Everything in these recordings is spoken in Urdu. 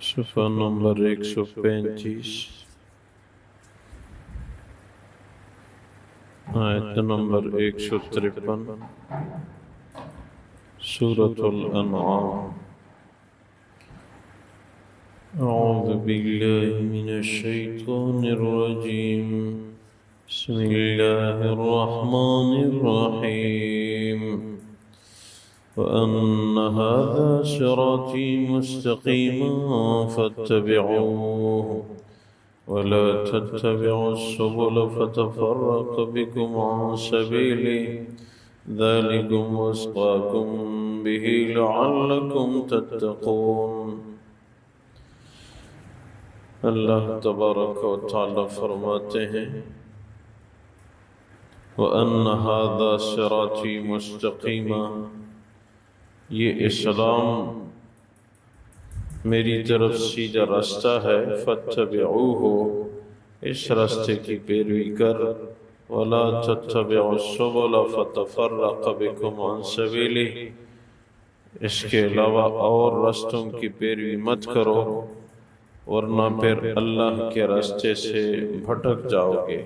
صفحہ نمبر 135، آیت نمبر 153، سورة الانعام۔ اعوذ باللہ من الشیطان الرجیم، بسم اللہ الرحمن الرحیم۔ وَأَنَّ هَذَا صِرَاطِي مُسْتَقِيمًا فَاتَّبِعُوهُ وَلَا تَتَّبِعُوا السُّبُلَ فَتَفَرَّقَ بِكُمْ عَنْ سَبِيلِهِ ذَلِكُمْ وَصَّاكُمْ بِهِ لَعَلَّكُمْ تَتَّقُونَ۔ اللہ تبارک و تعالی فرماتے ہیں وَأَنَّ هَذَا صِرَاطِي مُسْتَقِيمًا، یہ اسلام میری طرف سیدھا راستہ ہے، فَاتَّبِعُوهُ، اس راستے کی پیروی کر، وَلَا تَتَّبِعُوا السُّبُلَ فَتَفَرَّقَ بِكُمْ عَنْ سَبِيلِهِ، اس کے علاوہ اور راستوں کی پیروی مت کرو ورنہ پھر اللہ کے راستے سے بھٹک جاؤ گے۔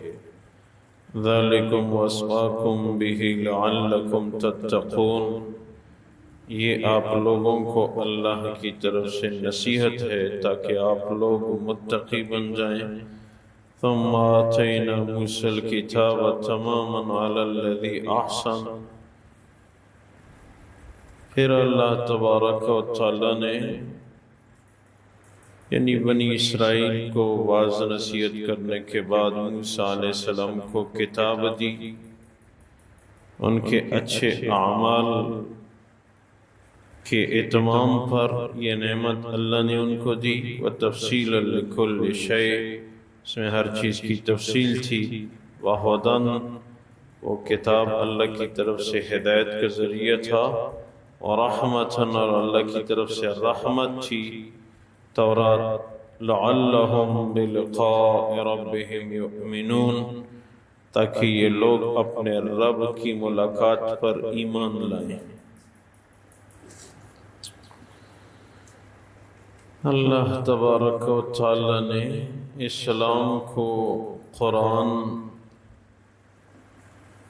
ذَلِكُمْ وَصَّاكُمْ بِهِ لَعَلَّكُمْ تَتَّقُونَ، یہ آپ لوگوں کو اللہ کی طرف سے نصیحت ہے تاکہ آپ لوگ متقی بن جائیں۔ ثم آتینا موسیٰ الکتاب تماما علی الذی احسن، پھر اللہ تبارک و تعالی نے یعنی بنی اسرائیل کو واضح نصیحت کرنے کے بعد موسیٰ علیہ السلام کو کتاب دی، ان کے اچھے اعمال کے اتمام پر یہ نعمت اللہ نے ان کو دی۔ وَتَفْصِيلًا لِكُلِّ شَيْءٍ، اس میں ہر چیز کی تفصیل تھی۔ وَهُدًى، وہ کتاب اللہ کی طرف سے ہدایت کا ذریعہ تھا۔ وَرَحْمَةً، اور اللہ کی طرف سے رحمت تھی تورات۔ لَعَلَّهُمْ بِلِقَاءِ رَبِّهِمْ يُؤْمِنُونَ، تاکہ یہ لوگ اپنے رب کی ملاقات پر ایمان لائیں۔ اللہ تبارک و تعالی نے اسلام کو قرآن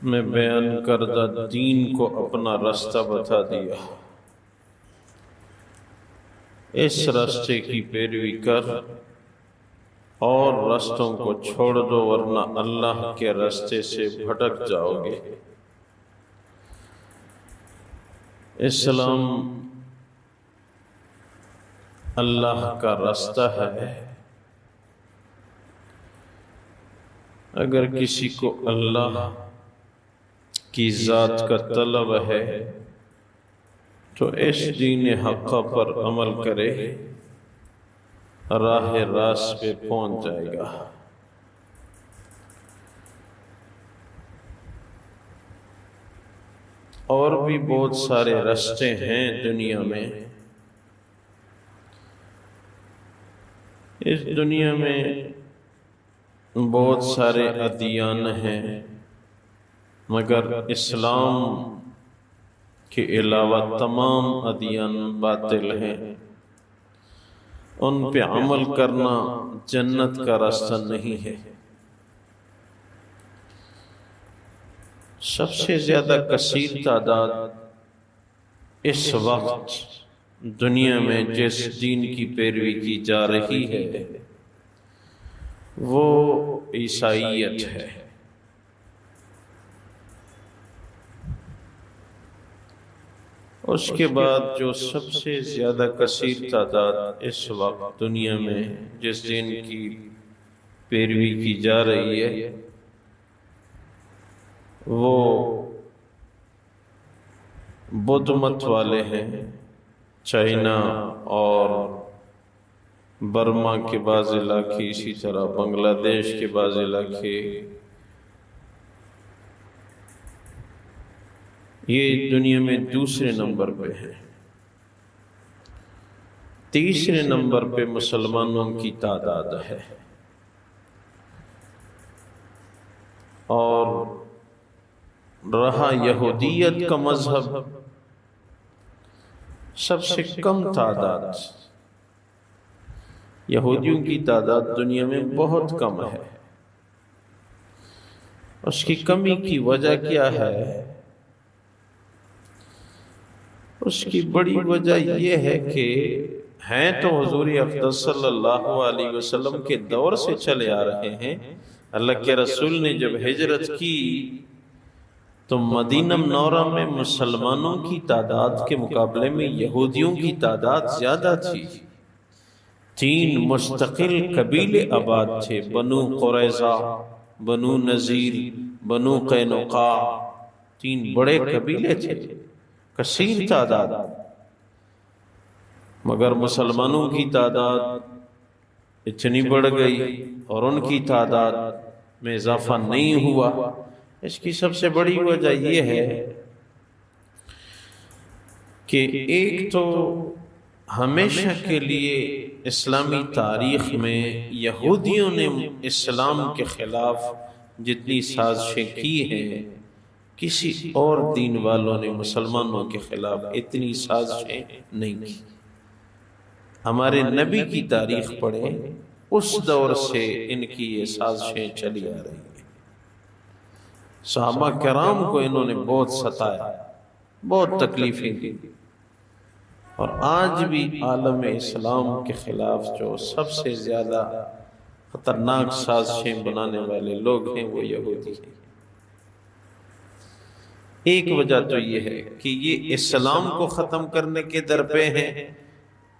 میں بیان کردہ دین کو اپنا راستہ بتا دیا۔ اس راستے کی پیروی کر اور راستوں کو چھوڑ دو ورنہ اللہ کے راستے سے بھٹک جاؤ گے۔ اسلام اللہ کا راستہ ہے۔ اگر کسی کو اللہ کی ذات کا طلب ہے تو اس دین حق پر عمل کرے، راہ راست پہ پہنچ جائے گا۔ اور بھی بہت سارے راستے ہیں دنیا میں۔ اس دنیا میں بہت سارے ادیان ہیں، مگر اسلام کے علاوہ تمام ادیان باطل ہیں۔ ان پہ عمل کرنا جنت کا راستہ نہیں ہے۔ سب سے زیادہ کثیر تعداد اس وقت دنیا میں جس دین کی پیروی کی جا رہی ہے وہ عیسائیت ہے۔ اس کے بعد جو سب سے زیادہ کثیر تعداد اس وقت دنیا میں جس دین کی پیروی کی جا رہی ہے وہ بدھ مت والے ہیں۔ چائنا اور برما کے بعض علاقے، اسی طرح بنگلہ دیش کے بعض علاقے، یہ دنیا میں دوسرے نمبر پہ ہے۔ تیسرے نمبر پہ مسلمانوں کی تعداد ہے، اور رہا یہودیت کا مذہب سب سے کم تعداد، یہودیوں کی تعداد دنیا میں بہت کم ہے۔ اس کی کمی کی وجہ کیا ہے؟ اس کی بڑی وجہ یہ ہے کہ ہیں تو حضور اقدس صلی اللہ علیہ وسلم کے دور سے چلے آ رہے ہیں۔ اللہ کے رسول نے جب ہجرت کی تو مدینہ منورہ میں مسلمانوں کی تعداد کے مقابلے میں یہودیوں کی تعداد زیادہ تھی۔ 3 مستقل قبیلے آباد تھے، بنو قریظہ، بنو نذیر، بنو قینقاع، 3 بڑے قبیلے تھے، کثیر تعداد۔ مگر مسلمانوں کی تعداد اتنی بڑھ گئی اور ان کی تعداد میں اضافہ نہیں ہوا۔ اس کی سب سے بڑی وجہ یہ ہے کہ ایک تو ہمیشہ کے لیے اسلامی تاریخ میں یہودیوں نے اسلام کے خلاف جتنی سازشیں کی ہیں، کسی اور دین والوں نے مسلمانوں کے خلاف اتنی سازشیں نہیں کی۔ ہمارے نبی کی تاریخ پڑھیں، اس دور سے ان کی یہ سازشیں چلی آ رہی ہیں۔ صحابہ کرام کو انہوں نے بہت ستایا، بہت تکلیفیں دی، اور آج بھی عالم اسلام کے خلاف جو سب سے زیادہ خطرناک سازشیں بنانے والے لوگ ہیں وہ یہودی ہیں۔ ایک وجہ تو یہ ہے کہ یہ اسلام کو ختم کرنے کے درپے ہیں،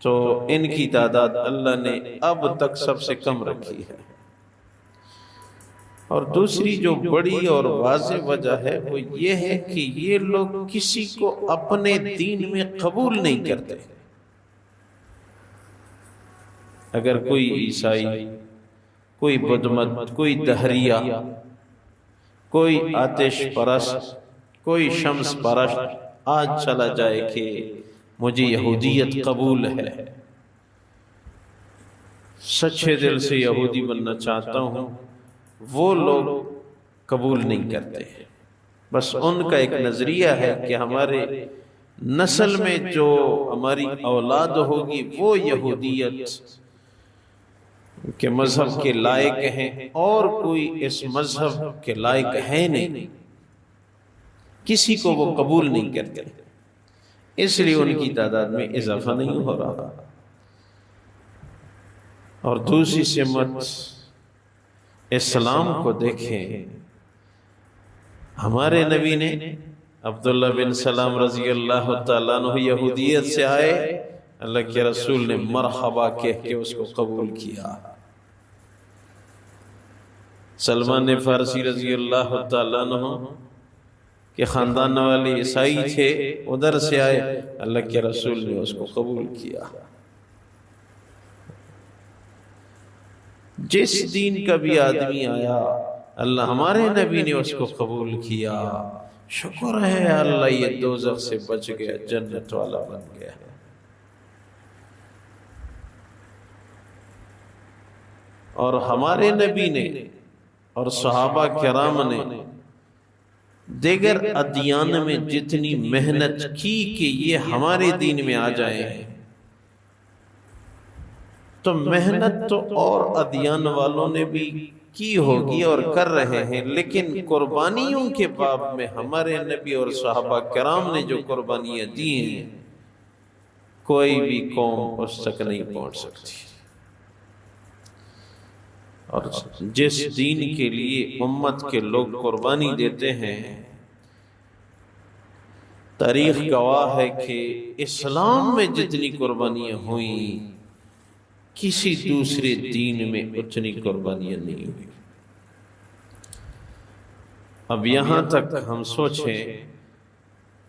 تو ان کی تعداد اللہ نے اب تک سب سے کم رکھی ہے۔ اور دوسری جو بڑی اور واضح وجہ ہے وہ یہ ہے کہ یہ لوگ کسی کو اپنے دین میں قبول نہیں کرتے۔ اگر کوئی عیسائی، کوئی بدمت، کوئی دہریہ، کوئی آتش پرست، کوئی شمس پرست آج چلا جائے کہ مجھے یہودیت قبول ہے، سچے دل سے یہودی بننا چاہتا ہوں، وہ لوگ قبول نہیں کرتے۔ بس ان کا ایک نظریہ ہے کہ ہمارے نسل میں جو ہماری اولاد ہوگی وہ یہودیت کے مذہب کے لائق ہیں، اور کوئی اس مذہب کے لائق ہے نہیں، کسی کو وہ قبول نہیں کرتے، اس لیے ان کی تعداد میں اضافہ نہیں ہو رہا۔ اور دوسری سمت اسلام کو دیکھیں، ہمارے نبی نے عبداللہ بن سلام رضی اللہ تعالیٰ عنہ یہودیت سے آئے، اللہ کے رسول نے مرحبا کہہ کے اس کو قبول کیا۔ سلمان فارسی رضی اللہ تعالیٰ عنہ کے خاندان والے عیسائی تھے، ادھر سے آئے، اللہ کے رسول نے اس کو قبول کیا۔ جس دین کا بھی آدمی آیا، اللہ ہمارے نبی نے اس کو قبول کیا۔ شکر ہے اللہ یہ دوزخ سے بچ گیا، جنت والا بن گیا۔ اور ہمارے نبی نے اور صحابہ کرام نے دیگر ادیان میں جتنی محنت کی کہ یہ ہمارے دین میں آ جائیں ہیں، تو محنت تو اور ادیان والوں نے بھی کی ہوگی اور کر رہے ہیں، لیکن قربانیوں کے باب میں ہمارے نبی اور صحابہ کرام نے جو قربانیاں دی ہیں، کوئی بھی قوم اس تک نہیں پہنچ سکتی۔ اور جس دین کے لیے امت کے لوگ قربانی دیتے ہیں، تاریخ گواہ ہے کہ اسلام میں جتنی قربانیاں ہوئیں، کسی دوسرے دین میں اتنی قربانیاں نہیں ہوئی۔ اب یہاں تک ہم سوچیں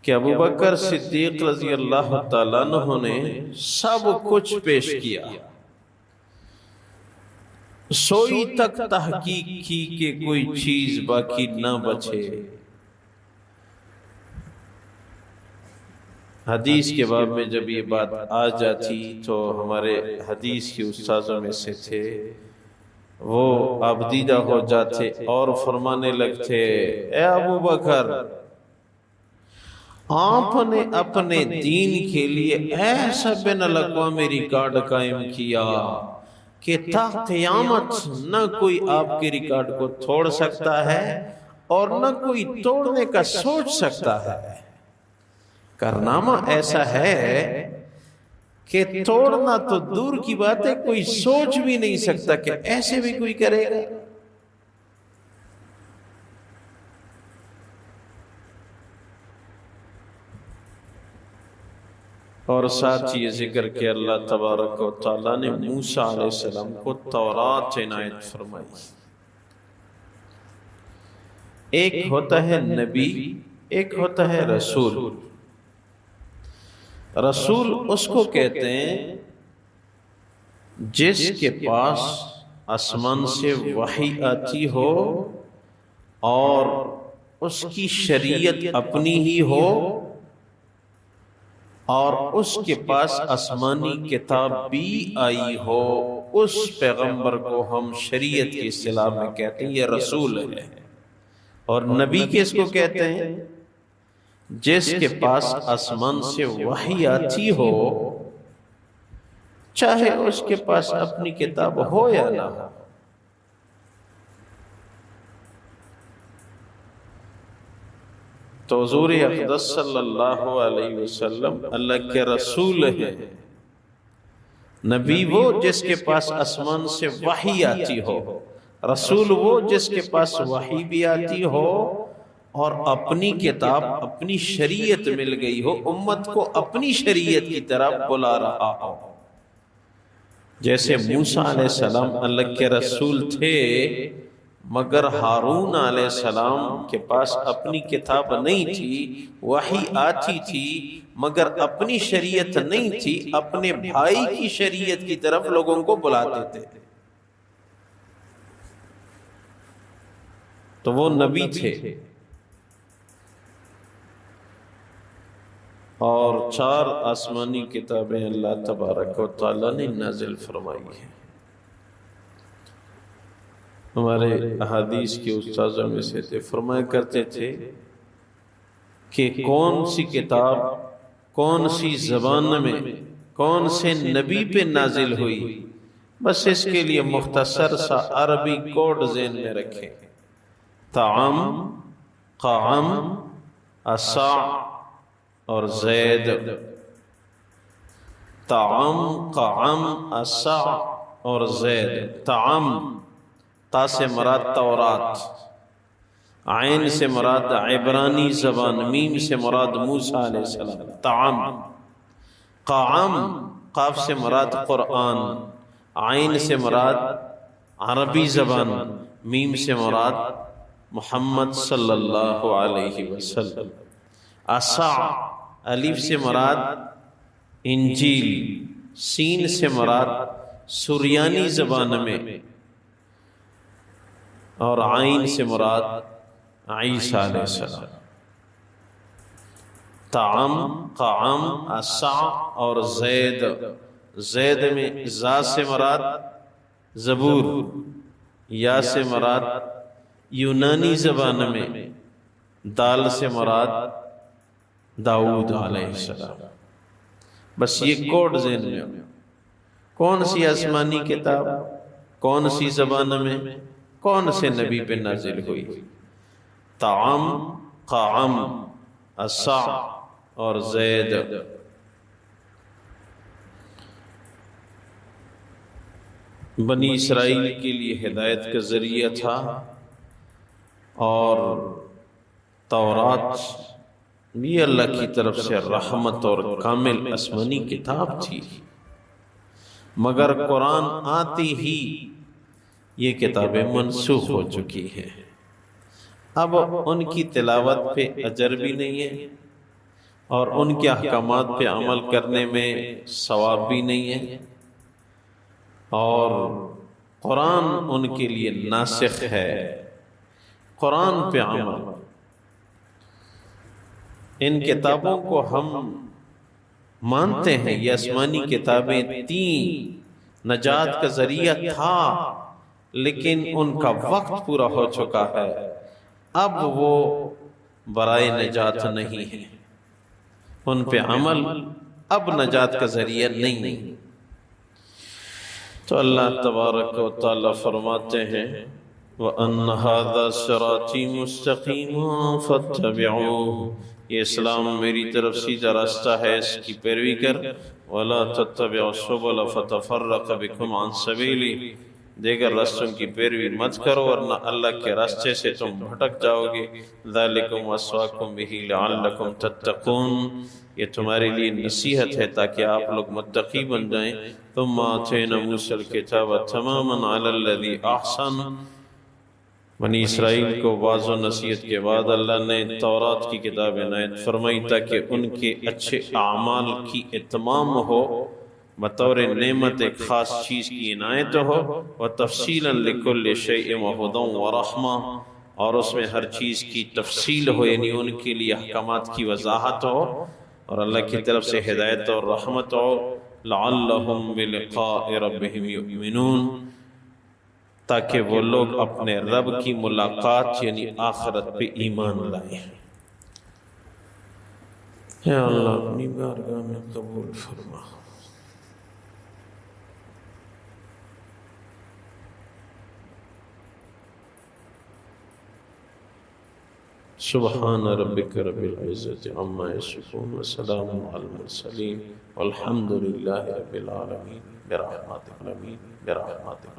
کہ ابو بکر صدیق رضی اللہ تعالیٰ عنہ نے سب کچھ پیش کیا، سوئی تک تحقیق کی کہ کوئی چیز باقی نہ بچے۔ حدیث کے باب میں جب یہ بات آ جاتی تو ہمارے حدیث کے استاذوں میں سے تھے، وہ آبدیدہ ہو جاتے اور فرمانے لگتے، اے ابو بکر، آپ نے اپنے دین کے لیے ایسا بین الاقوامی ریکارڈ قائم کیا، کہ تا قیامت نہ کوئی آپ کے ریکارڈ کو توڑ سکتا ہے اور نہ کوئی توڑنے کا سوچ سکتا ہے۔ کارنامہ ایسا ہے کہ توڑنا تو دور کی بات ہے، کوئی سوچ بھی نہیں سکتا کہ ایسے بھی کوئی کرے گا۔ اور ساتھ یہ ذکر کہ اللہ تبارک و تعالیٰ نے موسیٰ علیہ السلام کو تورات عنایت فرمائی۔ ایک ہوتا ہے نبی، ایک ہوتا ہے رسول۔ رسول اس کو کہتے ہیں جس کے پاس آسمان سے وحی آتی ہو اور اس کی شریعت اپنی ہی ہو، اور اس کے پاس آسمانی کتاب بھی آئی ہو، اس پیغمبر کو ہم شریعت کی اصطلاح میں کہتے ہیں یہ رسول ہے۔ اور نبی کس کو کہتے ہیں؟ جس کے پاس آسمان سے وحی آتی ہو، چاہے اس کے پاس اپنی کتاب ہو یا نہ ہو۔ تو حضور اقدس صلی اللہ علیہ وسلم اللہ کے رسول ہیں۔ نبی وہ جس کے پاس آسمان سے وحی آتی ہو، رسول وہ جس کے پاس وحی بھی آتی ہو اور اپنی کتاب اپنی شریعت مل گئی ہو، امت کو اپنی شریعت کی طرف بلا رہا ہو۔ جیسے موسیٰ علیہ السلام اللہ کے رسول تھے، مگر ہارون علیہ السلام کے پاس اپنی کتاب نہیں تھی، وحی آتی تھی مگر اپنی شریعت نہیں تھی، اپنے بھائی کی شریعت کی طرف لوگوں کو بلاتے تھے۔ تو وہ نبی تھے، اور 4 آسمانی کتابیں اللہ تبارک و تعالیٰ نے نازل فرمائی ہیں۔ ہمارے احادیث کے استاذوں میں سے تھے، فرمایا کرتے تھے کہ کون سی کتاب کون سی زبان میں کون سے نبی پہ نازل ہوئی، بس اس کے لیے مختصر سا عربی کوڈ ذہن میں رکھیں: طعام، قعام، اسع اور زید۔ طعام، قعام، اسع اور زید۔ طعام تا سے مراد تورات، عین سے مراد عبرانی زبان، میم سے مراد موسیٰ علیہ السلام۔ طعام۔ قعام، قاف سے مراد قرآن، عین سے مراد عربی زبان، میم سے مراد محمد صلی اللہ علیہ وسلم۔ اسع، الف سے مراد انجیل، سین سے مراد سریانی زبان میں، اور عین سے مراد عیسیٰ علیہ السلام۔ طعام، قعام، اسع اور زید۔ زید میں زا سے مراد زبور، یا سے مراد یونانی زبان میں، دال سے مراد داؤد علیہ السلام۔ بس یہ کوڈ ذہن میں، کون سی آسمانی کتاب کون سی زبان میں کون سے نبی پہ نازل ہوئی۔ طعام، قعام، اسع اور زید۔ بنی اسرائیل کے لیے ہدایت کا ذریعہ تھا، اور تورات بھی اللہ کی طرف سے رحمت اور کامل آسمانی کتاب تھی، مگر قرآن آتی ہی یہ کتابیں منسوخ ہو چکی ہیں۔ اب ان کی تلاوت پہ اجر بھی نہیں ہے، اور ان کے احکامات پہ عمل کرنے میں ثواب بھی نہیں ہے، اور قرآن ان کے لیے ناسخ ہے۔ قرآن پہ عمل، ان کتابوں کو ہم مانتے ہیں، یہ آسمانی کتابیں تین، نجات کا ذریعہ تھا، لیکن ان کا وقت پورا ہو چکا ہے، اب وہ برائے نجات نہیں ہے، ان پہ عمل اب نجات کا ذریعہ نہیں۔ تو اللہ تبارک و تعالی فرماتے ہیں وَأَنَّ هَذَا صِرَاطِي مُسْتَقِيمًا فَاتَّبِعُوهُ، یہ اسلام میری طرف سیدھا راستہ ہے، اس کی پیروی کر۔ وَلَا تَتَّبِعُوا السُّبُلَ فَتَفَرَّقَ بِكُمْ عَنْ سَبِيلِهِ، دیگر راستوں کی پیروی مت کرو ورنہ اللہ کے راستے سے تم بھٹک جاؤ گے۔ ذَلِكُمْ وَصَّاكُمْ بِهِ لَعَلَّكُمْ تَتَّقُونَ، یہ تمہارے لیے نصیحت ہے تاکہ آپ لوگ متقی بن جائیں۔ ثُمَّ آتَيْنَا مُوسَى الْكِتَابَ تَمَامًا عَلَى الَّذِي أَحْسَنَ، بنی اسرائیل کو واضح و نصیحت کے بعد اللہ نے تورات کی کتاب عنایت فرمائی تاکہ ان کے اچھے اعمال کی اتمام ہو، بطور نعمت ایک خاص چیز کی عنایت ہو، وَتَفْصِيلًا لِكُلِّ شَيْءٍ وَهُدًى وَرَحْمَةً، اور اس میں ہر چیز کی تفصیل ہو، یعنی ان کے لیے احکامات کی وضاحت ہو اور اللہ کی طرف سے ہدایت اور رحمت ہو۔ لَعَلَّهُمْ بِلِقَاءِ رَبِّهِمْ يُؤْمِنُونَ، تاکہ وہ لوگ اپنے رب کی ملاقات یعنی آخرت پہ ایمان لائیں۔ یا اللہ اپنی بارگاہ میں قبول فرما۔ سبحان ربک رب العزت عما یصفون وسلام علی المرسلین والحمد للہ رب العالمین برحمتک برحمتک